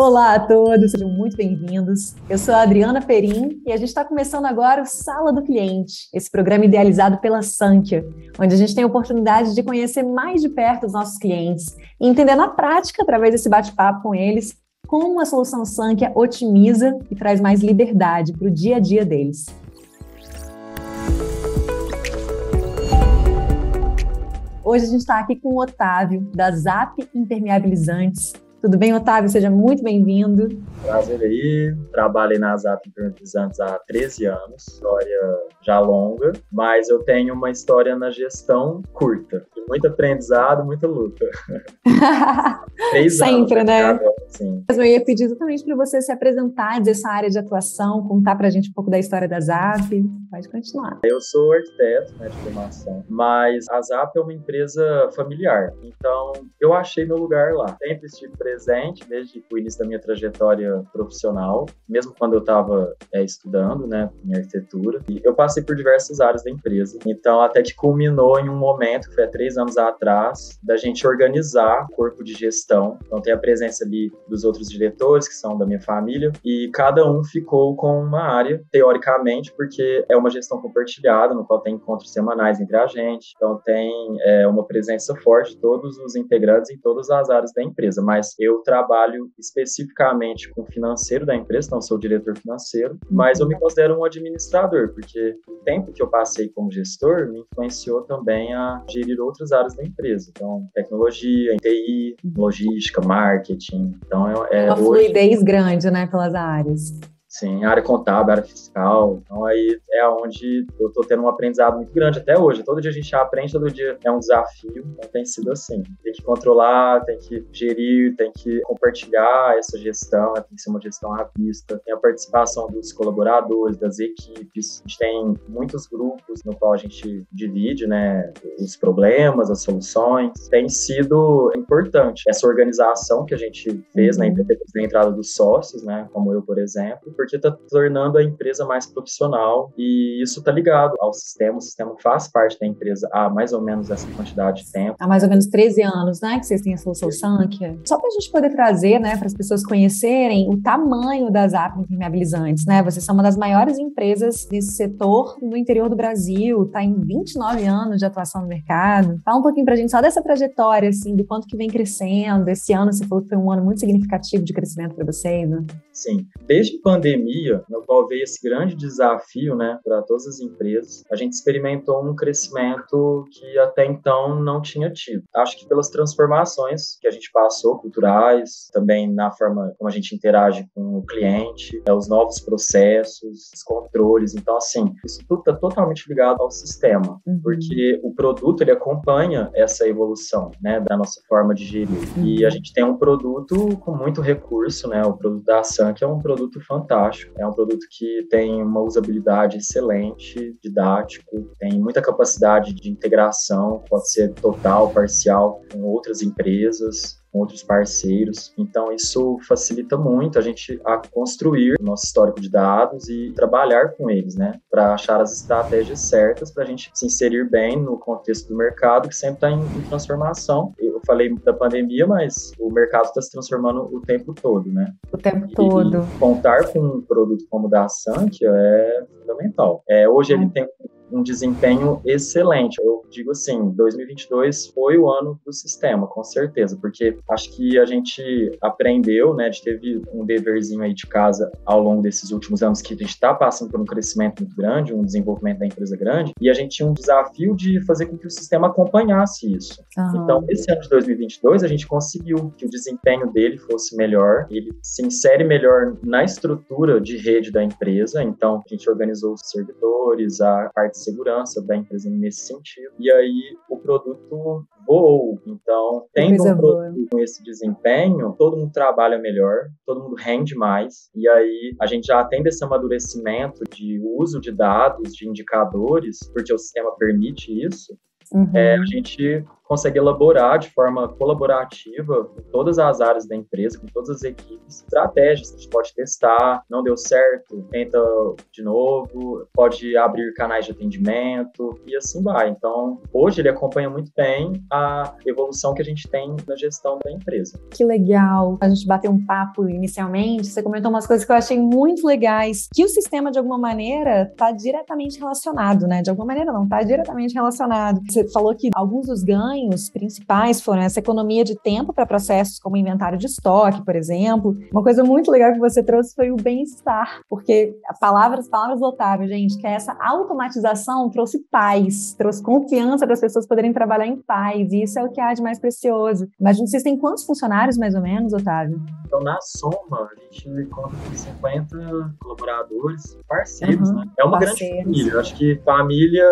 Olá a todos, sejam muito bem-vindos. Eu sou a Adriana Perim e a gente está começando agora o Sala do Cliente, esse programa idealizado pela Sankhya, onde a gente tem a oportunidade de conhecer mais de perto os nossos clientes e entender na prática, através desse bate-papo com eles, como a solução Sankhya otimiza e traz mais liberdade para o dia a dia deles. Hoje a gente está aqui com o Otávio, da Zap Impermeabilizantes. Tudo bem, Otávio? Seja muito bem-vindo. Prazer aí. Trabalhei na Zap Impermeabilizantes há 13 anos. História já longa, mas eu tenho uma história na gestão curta. De muito aprendizado, muita luta. 3 Sempre, anos, né? Sim. Eu ia pedir exatamente para você se apresentar, dizer essa área de atuação, contar para a gente um pouco da história da Zap. Pode continuar. Eu sou arquiteto, de formação, mas a Zap é uma empresa familiar. Então, eu achei meu lugar lá. Sempre estive presente desde o início da minha trajetória profissional, mesmo quando eu estava estudando, em arquitetura. E eu passei por diversas áreas da empresa. Então, até que culminou em um momento, que foi há 3 anos atrás, da gente organizar o corpo de gestão. Então, tem a presença ali dos outros diretores, que são da minha família, e cada um ficou com uma área, teoricamente, porque é uma gestão compartilhada, no qual tem encontros semanais entre a gente. Então, tem uma presença forte de todos os integrantes em todas as áreas da empresa. Mas eu trabalho especificamente com o financeiro da empresa, então sou diretor financeiro, mas eu me considero um administrador, porque o tempo que eu passei como gestor me influenciou também a gerir outras áreas da empresa. Então, tecnologia, TI, logística, marketing. Então, uma fluidez grande, pelas áreas. Sim, área contábil, área fiscal. Então, aí é onde eu tô tendo um aprendizado muito grande até hoje. Todo dia a gente aprende, todo dia é um desafio. Então, tem sido assim. Tem que controlar, tem que gerir, tem que compartilhar essa gestão. Tem que ser uma gestão à vista. Tem a participação dos colaboradores, das equipes. A gente tem muitos grupos no qual a gente divide, os problemas, as soluções. Tem sido importante essa organização que a gente fez na entrada dos sócios, como eu, por exemplo, porque está tornando a empresa mais profissional e isso está ligado ao sistema. O sistema faz parte da empresa há mais ou menos essa quantidade de tempo. Há mais ou menos 13 anos, que vocês têm a solução Sankhya. Só para a gente poder trazer, para as pessoas conhecerem o tamanho das Zap Impermeabilizantes, Vocês são uma das maiores empresas desse setor no interior do Brasil, está em 29 anos de atuação no mercado. Fala um pouquinho para a gente só dessa trajetória, do quanto que vem crescendo. Esse ano você falou que foi um ano muito significativo de crescimento para vocês, Sim. Desde pandemia, no qual veio esse grande desafio, para todas as empresas, a gente experimentou um crescimento que até então não tinha tido. Acho que pelas transformações que a gente passou, culturais, também na forma como a gente interage com o cliente, os novos processos, os controles. Então, assim, isso tudo está totalmente ligado ao sistema, porque o produto, ele acompanha essa evolução, da nossa forma de gerir. E a gente tem um produto com muito recurso, o produto da Sankhya é um produto fantástico. É um produto que tem uma usabilidade excelente, didático, tem muita capacidade de integração, pode ser total, parcial, com outras empresas, com outros parceiros. Então, isso facilita muito a gente a construir o nosso histórico de dados e trabalhar com eles, para achar as estratégias certas para a gente se inserir bem no contexto do mercado, que sempre está em transformação. Eu falei da pandemia, mas o mercado está se transformando o tempo todo, O tempo todo. E contar com um produto como o da Sankhya é fundamental. Hoje ele tem um desempenho excelente. Eu digo assim, 2022 foi o ano do sistema, com certeza, porque acho que a gente aprendeu, a gente teve um deverzinho aí de casa ao longo desses últimos anos, que a gente está passando por um crescimento muito grande, um desenvolvimento da empresa grande, e a gente tinha um desafio de fazer com que o sistema acompanhasse isso. Então, esse ano de 2022, a gente conseguiu que o desempenho dele fosse melhor, ele se insere melhor na estrutura de rede da empresa. Então, a gente organizou os servidores, a parte de segurança da empresa nesse sentido, e aí o produto voou. Então, tendo um produto com esse desempenho, todo mundo trabalha melhor, todo mundo rende mais, e aí a gente já tem esse amadurecimento de uso de dados, de indicadores, porque o sistema permite isso. A gente consegue elaborar de forma colaborativa com todas as áreas da empresa, com todas as equipes, estratégias que a gente pode testar, não deu certo, tenta de novo, pode abrir canais de atendimento e assim vai. Então, hoje ele acompanha muito bem a evolução que a gente tem na gestão da empresa. Que legal! A gente bateu um papo inicialmente, você comentou umas coisas que eu achei muito legais, que o sistema, de alguma maneira, está diretamente relacionado, né? De alguma maneira não, está diretamente relacionado. Você falou que alguns dos ganhos principais foram essa economia de tempo para processos como inventário de estoque, por exemplo. Uma coisa muito legal que você trouxe foi o bem-estar, porque palavras do Otávio, gente, que essa automatização trouxe paz, trouxe confiança para as pessoas poderem trabalhar em paz, e isso é o que há de mais precioso. Imagina, vocês têm quantos funcionários, mais ou menos, Otávio? Então, na soma, a gente conta com 50 colaboradores, parceiros, né? É uma grande família. Eu acho que família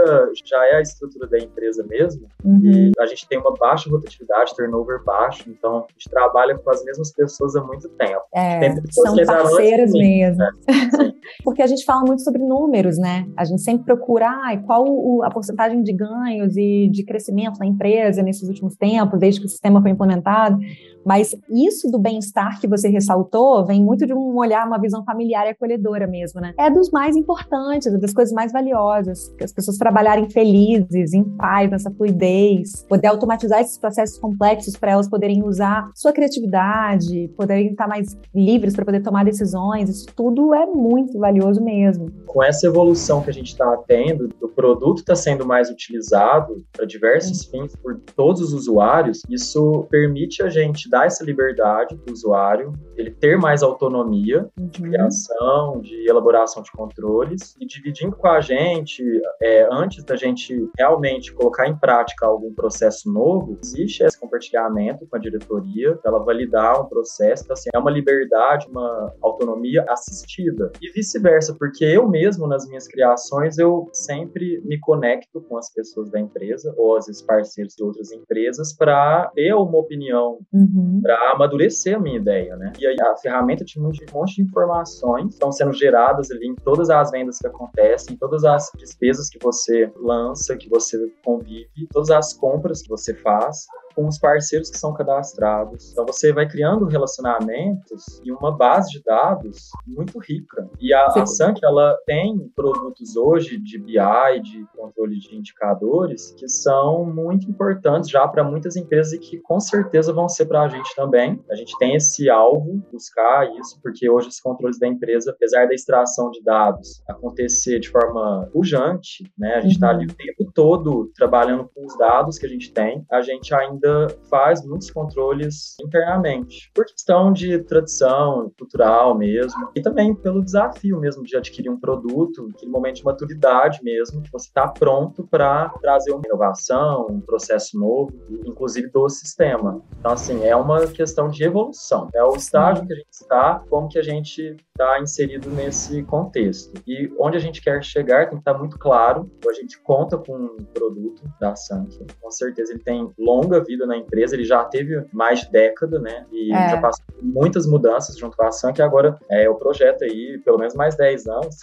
já é a estrutura da empresa mesmo, e a gente tem uma baixa rotatividade, turnover baixo, então a gente trabalha com as mesmas pessoas há muito tempo. São parceiras mesmo. Né? Porque a gente fala muito sobre números, né? A gente sempre procura qual a porcentagem de ganhos e de crescimento na empresa nesses últimos tempos, desde que o sistema foi implementado. Mas isso do bem-estar que você ressaltou vem muito de um olhar, uma visão familiar e acolhedora mesmo, né? É dos mais importantes, é das coisas mais valiosas, que as pessoas trabalharem felizes, em paz, nessa fluidez, poder automatizar esses processos complexos para elas poderem usar sua criatividade, poderem estar mais livres para poder tomar decisões. Isso tudo é muito valioso mesmo. Com essa evolução que a gente está tendo, o produto está sendo mais utilizado para diversos fins por todos os usuários, isso permite a gente dar essa liberdade para o usuário, ele ter mais autonomia de criação, de elaboração de controles, e dividindo com a gente, antes da gente realmente colocar em prática algum processo novo, existe esse compartilhamento com a diretoria, para ela validar um processo. Então, assim, é uma liberdade, uma autonomia assistida. E vice-versa, porque eu mesmo, nas minhas criações, eu sempre me conecto com as pessoas da empresa, ou às vezes parceiros de outras empresas, para ter uma opinião, para amadurecer a minha ideia, né? E aí a ferramenta tinha um monte de informações que estão sendo geradas ali em todas as vendas que acontecem, todas as despesas que você lança, que você convive, todas as compras que você faz, com os parceiros que são cadastrados. Então você vai criando relacionamentos e uma base de dados muito rica. E a Sank, ela tem produtos hoje de BI, de controle de indicadores, que são muito importantes já para muitas empresas e que com certeza vão ser para a gente também. A gente tem esse alvo, buscar isso, porque hoje os controles da empresa, apesar da extração de dados acontecer de forma pujante, né, a gente está ali o tempo todo trabalhando com os dados que a gente tem, a gente ainda faz muitos controles internamente, por questão de tradição cultural mesmo, e também pelo desafio mesmo de adquirir um produto, aquele momento de maturidade mesmo, que você está pronto para trazer uma inovação, um processo novo, inclusive do sistema. Então, assim, é uma questão de evolução, é o estágio que a gente está, como que a gente está inserido nesse contexto. E onde a gente quer chegar tem que estar muito claro. A gente conta com um produto da Sank, com certeza ele tem longa vida na empresa, ele já teve mais de década, né? E já passou por muitas mudanças junto com a Sank, e agora é o projeto aí, pelo menos mais 10 anos.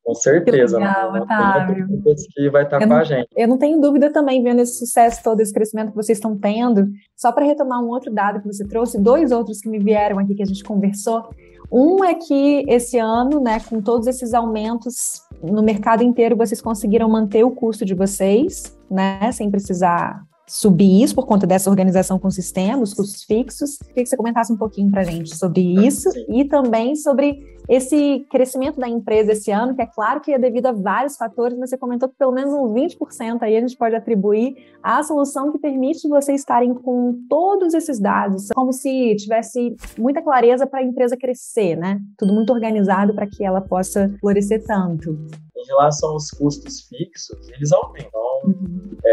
Com certeza, que legal, né? Otávio. Que vai estar com a gente. Eu não tenho dúvida também, vendo esse sucesso todo, esse crescimento que vocês estão tendo. Só para retomar um outro dado que você trouxe, 2 outros que me vieram aqui que a gente conversou. Um é que esse ano, né, com todos esses aumentos no mercado inteiro, vocês conseguiram manter o custo de vocês, né, sem precisar subir isso por conta dessa organização com o sistema, os custos fixos. Queria que você comentasse um pouquinho para a gente sobre isso. Sim. E também sobre esse crescimento da empresa esse ano, que é claro que é devido a vários fatores, mas você comentou que pelo menos uns 20% aí a gente pode atribuir à solução que permite vocês estarem com todos esses dados, como se tivesse muita clareza para a empresa crescer, né? Tudo muito organizado para que ela possa florescer tanto. Em relação aos custos fixos, eles aumentam.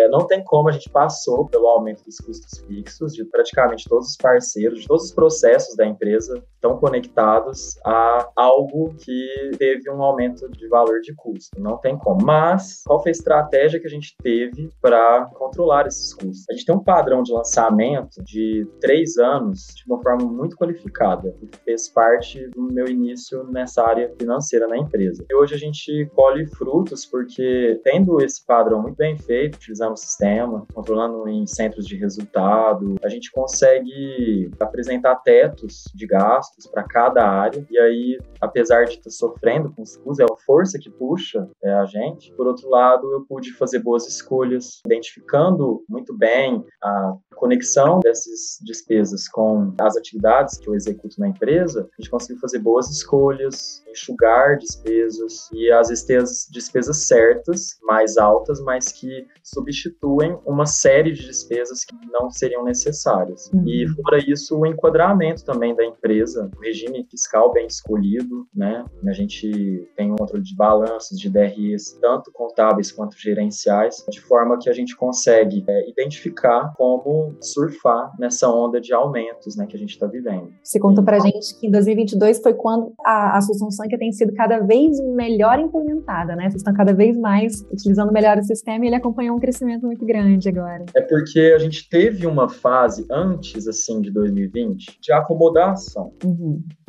Não tem como, a gente passou pelo aumento dos custos fixos, de praticamente todos os parceiros, de todos os processos da empresa estão conectados a algo que teve um aumento de valor de custo. Não tem como. Mas qual foi a estratégia que a gente teve para controlar esses custos? A gente tem um padrão de lançamento de 3 anos de uma forma muito qualificada, que fez parte do meu início nessa área financeira na empresa. E hoje a gente colhe colhe frutos, porque tendo esse padrão muito bem feito, utilizando o sistema, controlando em centros de resultado, a gente consegue apresentar tetos de gastos para cada área, e aí, apesar de estar sofrendo com os custos, é a força que puxa a gente. Por outro lado, eu pude fazer boas escolhas, identificando muito bem a conexão dessas despesas com as atividades que eu executo na empresa. A gente conseguiu fazer boas escolhas, enxugar despesas e às vezes ter as despesas certas, mais altas, mas que substituem uma série de despesas que não seriam necessárias. E fora isso, o enquadramento também da empresa, o regime fiscal bem escolhido, né? A gente tem um controle de balanços, de DREs, tanto contábeis quanto gerenciais, de forma que a gente consegue identificar como surfar nessa onda de aumentos, né, que a gente está vivendo. Você contou pra gente que em 2022 foi quando a solução Sankhya tem sido cada vez melhor implementada, né? Vocês estão cada vez mais utilizando melhor o sistema e ele acompanhou um crescimento muito grande agora. É porque a gente teve uma fase antes, assim, de 2020, de acomodação.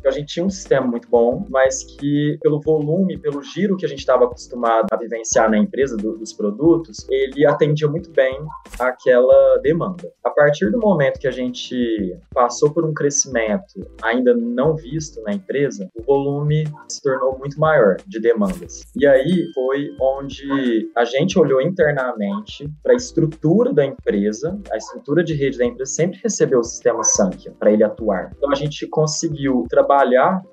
A gente tinha um sistema muito bom, mas que pelo volume, pelo giro que a gente estava acostumado a vivenciar na empresa dos produtos, ele atendia muito bem àquela demanda. A partir do momento que a gente passou por um crescimento ainda não visto na empresa, o volume se tornou muito maior de demandas. E aí foi onde a gente olhou internamente para a estrutura da empresa, a estrutura de rede da empresa sempre recebeu o sistema Sankhya para ele atuar. Então a gente conseguiu trabalhar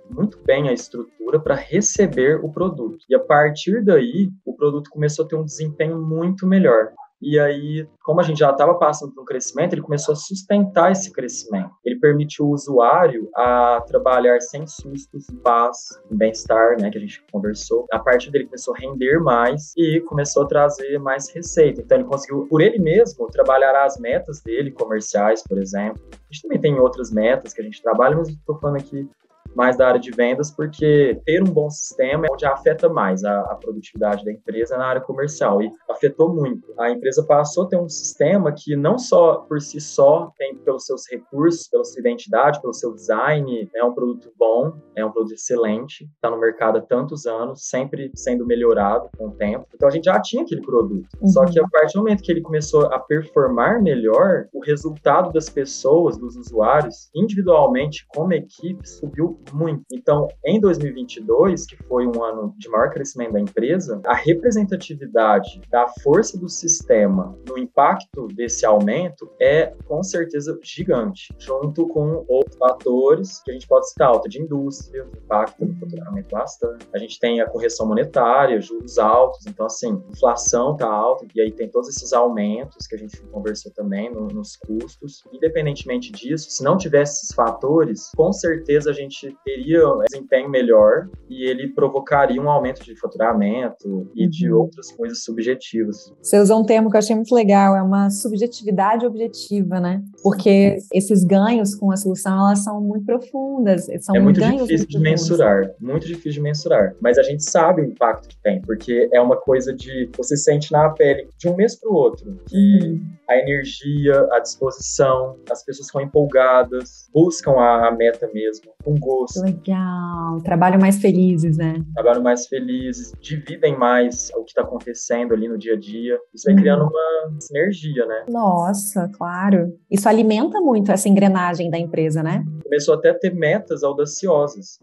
muito bem a estrutura para receber o produto. E a partir daí, o produto começou a ter um desempenho muito melhor. E aí, como a gente já estava passando por um crescimento, ele começou a sustentar esse crescimento. Ele permitiu o usuário a trabalhar sem sustos, em paz, em bem-estar, né, que a gente conversou. A partir dele começou a render mais e começou a trazer mais receita. Então, ele conseguiu, por ele mesmo, trabalhar as metas dele, comerciais, por exemplo. A gente também tem outras metas que a gente trabalha, mas estou falando aqui mais da área de vendas, porque ter um bom sistema é onde afeta mais a produtividade da empresa na área comercial, e afetou muito. A empresa passou a ter um sistema que não só por si só tem pelos seus recursos, pela sua identidade, pelo seu design, é um produto bom, é um produto excelente, está no mercado há tantos anos, sempre sendo melhorado com o tempo. Então a gente já tinha aquele produto, só que a partir do momento que ele começou a performar melhor, o resultado das pessoas, dos usuários, individualmente, como equipe, subiu muito. Então, em 2022, que foi um ano de maior crescimento da empresa, a representatividade da força do sistema no impacto desse aumento é, com certeza, gigante, junto com outros fatores que a gente pode citar, alta de indústria, impacto no faturamento bastante. A gente tem a correção monetária, juros altos, então, assim, inflação está alta, e aí tem todos esses aumentos que a gente conversou também nos custos. Independentemente disso, se não tivesse esses fatores, com certeza a gente teria um desempenho melhor e ele provocaria um aumento de faturamento e de outras coisas subjetivas. Você usou um termo que eu achei muito legal, é uma subjetividade objetiva, né? Porque esses ganhos com a solução, elas são muito profundas. São muito ganhos difícil de mensurar, muito difícil de mensurar. Mas a gente sabe o impacto que tem, porque é uma coisa de você sente na pele de um mês para o outro, que a energia, a disposição, as pessoas ficam empolgadas, buscam a meta mesmo, com gosto. Legal, trabalham mais felizes, né? Trabalham mais felizes, dividem mais o que está acontecendo ali no dia a dia. Isso vai criando uma sinergia, né? Nossa, claro. Isso alimenta muito essa engrenagem da empresa, né? Começou até a ter metas audaciosas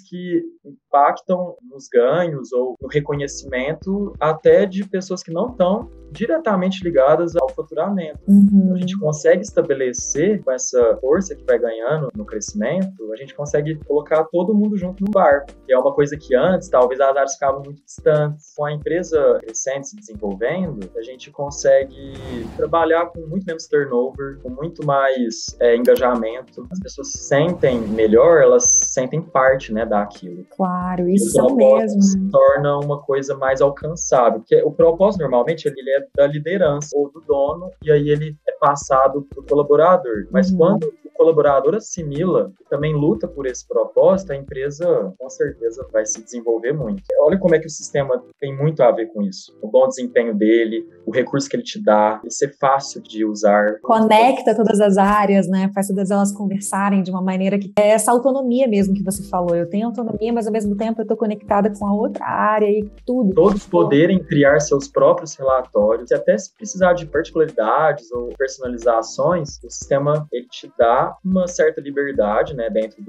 que impactam nos ganhos ou no reconhecimento até de pessoas que não estão diretamente ligadas ao faturamento. Então, a gente consegue estabelecer, com essa força que vai ganhando no crescimento, a gente consegue colocar todo mundo junto no barco. E é uma coisa que antes, talvez as áreas ficavam muito distantes. Com a empresa crescendo, se desenvolvendo, a gente consegue trabalhar com muito menos turnover, com muito mais engajamento. As pessoas se sentem melhor, elas sentem parte, né, daquilo. Claro, isso mesmo. Se torna uma coisa mais alcançável. Porque o propósito, normalmente, ele é da liderança ou do dono, e aí ele é passado para o colaborador. Mas quando o colaborador assimila e também luta por esse propósito, a empresa com certeza vai se desenvolver muito. Olha como é que o sistema tem muito a ver com isso. O bom desempenho dele, o recurso que ele te dá, ele ser fácil de usar. Conecta todas as áreas, né? Faz todas elas conversarem de uma maneira que é essa autonomia mesmo que você falou. Eu tenho autonomia, mas ao mesmo tempo eu estou conectada com a outra área e tudo. Todos poderem criar seus próprios relatórios e até se precisar de particularidades ou personalizações, o sistema ele te dá uma certa liberdade, né, dentro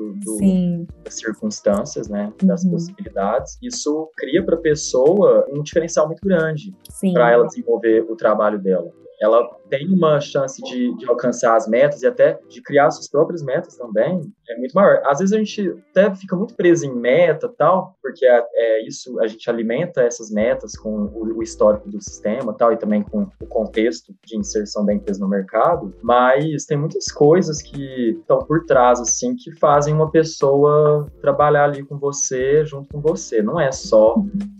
das circunstâncias, né, das possibilidades. Isso cria para a pessoa um diferencial muito grande para ela desenvolver o trabalho dela. Ela tem uma chance de alcançar as metas e até de criar suas próprias metas também, é muito maior. Às vezes a gente até fica muito preso em meta e tal, porque isso, a gente alimenta essas metas com o histórico do sistema tal, e também com o contexto de inserção da empresa no mercado, mas tem muitas coisas que estão por trás, assim, que fazem uma pessoa trabalhar ali com você, junto com você. Não é só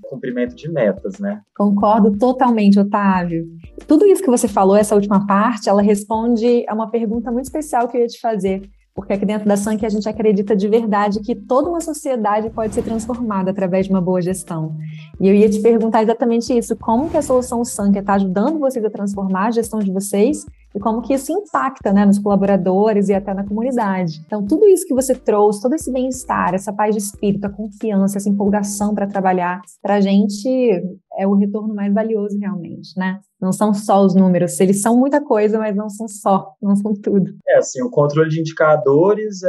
cumprimento de metas, né? Concordo totalmente, Otávio. Tudo isso que você falou, essa última parte, ela responde a uma pergunta muito especial que eu ia te fazer, porque aqui dentro da Sank a gente acredita de verdade que toda uma sociedade pode ser transformada através de uma boa gestão. E eu ia te perguntar exatamente isso, como que a solução Sank está ajudando vocês a transformar a gestão de vocês e como que isso impacta, né, nos colaboradores e até na comunidade. Então, tudo isso que você trouxe, todo esse bem-estar, essa paz de espírito, a confiança, essa empolgação para trabalhar, para a gente é o retorno mais valioso realmente, né? Não são só os números, eles são muita coisa, mas não são tudo. Assim, o controle de indicadores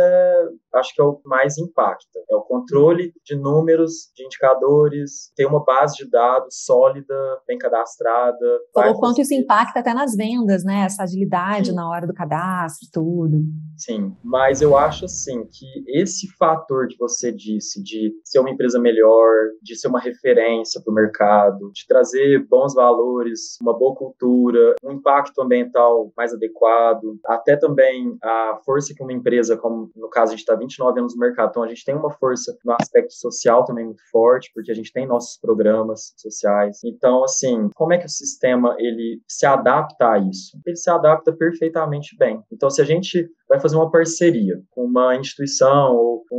acho que é o que mais impacta. É o controle de números, de indicadores, ter uma base de dados sólida, bem cadastrada. Falou o quanto isso impacta até nas vendas, né? Essa agilidade na hora do cadastro, tudo. Sim, mas eu acho assim que esse fator que você disse de ser uma empresa melhor, de ser uma referência para o mercado, de trazer bons valores, uma boa cultura, um impacto ambiental mais adequado, até também a força que uma empresa, como no caso a gente está 29 anos no mercado, então a gente tem uma força no aspecto social também muito forte, porque a gente tem nossos programas sociais. Então, assim, como é que o sistema ele se adapta a isso? Ele se adapta perfeitamente bem. Então, se a gente vai fazer uma parceria com uma instituição ou com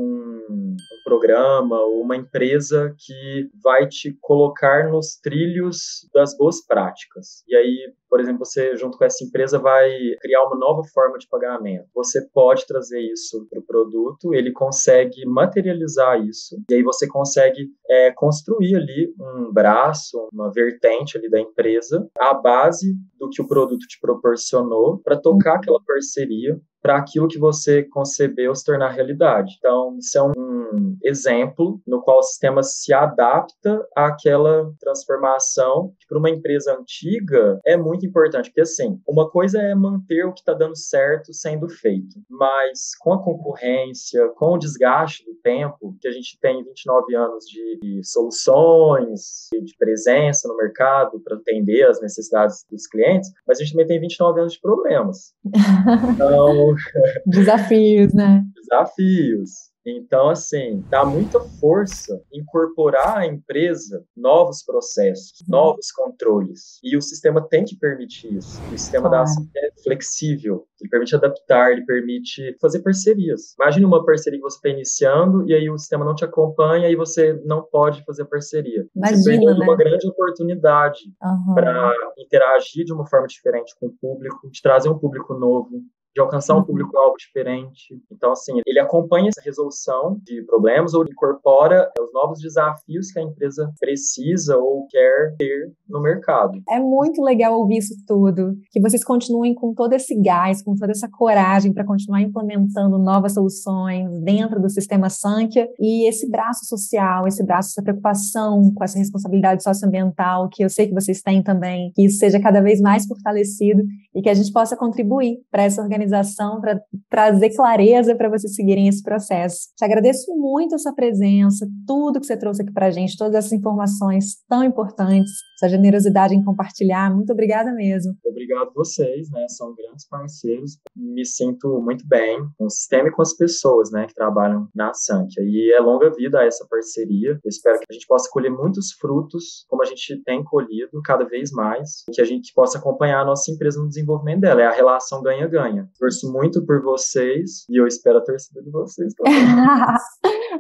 um programa ou uma empresa que vai te colocar nos trilhos das boas práticas. E aí, por exemplo, você junto com essa empresa vai criar uma nova forma de pagamento. Você pode trazer isso para o produto, ele consegue materializar isso, e aí você consegue construir ali um braço, uma vertente ali da empresa, à base do que o produto te proporcionou para tocar aquela parceria para aquilo que você concebeu se tornar realidade. Então, isso é um exemplo no qual o sistema se adapta àquela transformação, que para uma empresa antiga é muito importante, porque assim, uma coisa é manter o que está dando certo sendo feito, mas com a concorrência, com o desgaste do tempo, que a gente tem 29 anos de soluções, de presença no mercado para atender as necessidades dos clientes, mas a gente também tem 29 anos de problemas. Então, desafios, né? Desafios. Então, assim, dá muita força incorporar à empresa novos processos, novos controles. E o sistema tem que permitir isso. O sistema da ação é flexível. Ele permite adaptar, ele permite fazer parcerias. Imagine uma parceria que você está iniciando e aí o sistema não te acompanha e você não pode fazer parceria. Imagina, você perdeu né? uma grande oportunidade para interagir de uma forma diferente com o público, de trazer um público novo, de alcançar um público-alvo diferente. Então, assim, ele acompanha essa resolução de problemas ou incorpora os novos desafios que a empresa precisa ou quer ter no mercado. É muito legal ouvir isso tudo, que vocês continuem com todo esse gás, com toda essa coragem para continuar implementando novas soluções dentro do sistema Sankhya e esse braço social, essa preocupação com essa responsabilidade socioambiental que eu sei que vocês têm também, que isso seja cada vez mais fortalecido e que a gente possa contribuir para essa organização, para trazer clareza para vocês seguirem esse processo. Te agradeço muito a sua presença, tudo que você trouxe aqui para a gente, todas essas informações tão importantes, sua generosidade em compartilhar. Muito obrigada mesmo. Obrigado vocês, né? São grandes parceiros. Me sinto muito bem com o sistema e com as pessoas, né, que trabalham na Sankhya. E é longa vida essa parceria. Eu espero que a gente possa colher muitos frutos, como a gente tem colhido cada vez mais, e que a gente possa acompanhar a nossa empresa no desenvolvimento desenvolvimento dela. É a relação ganha-ganha. Torço muito por vocês e eu espero a torcida de vocês também.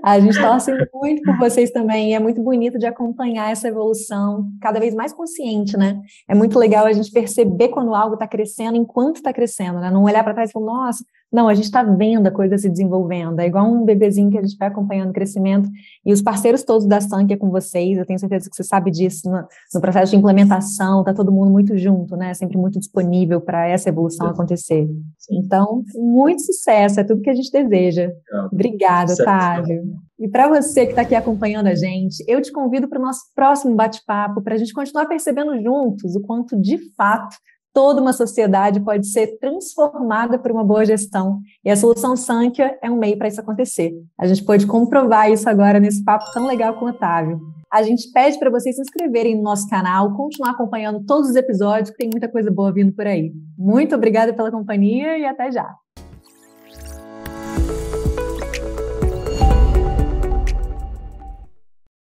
A gente torce muito por vocês também, e é muito bonito de acompanhar essa evolução cada vez mais consciente, né? É muito legal a gente perceber quando algo está crescendo, enquanto está crescendo, né? Não olhar para trás e falar, nossa, não, a gente está vendo a coisa se desenvolvendo. É igual um bebezinho que a gente vai acompanhando o crescimento, e os parceiros todos da Sankhya com vocês, eu tenho certeza que você sabe disso, no processo de implementação, está todo mundo muito junto, né? Sempre muito disponível para essa evolução acontecer. Então, muito sucesso, é tudo que a gente deseja. Obrigada, Otávio. E para você que está aqui acompanhando a gente, eu te convido para o nosso próximo bate-papo, para a gente continuar percebendo juntos o quanto, de fato, toda uma sociedade pode ser transformada por uma boa gestão. E a solução Sankhya é um meio para isso acontecer. A gente pode comprovar isso agora nesse papo tão legal com o Otávio. A gente pede para vocês se inscreverem no nosso canal, continuar acompanhando todos os episódios, que tem muita coisa boa vindo por aí. Muito obrigada pela companhia e até já!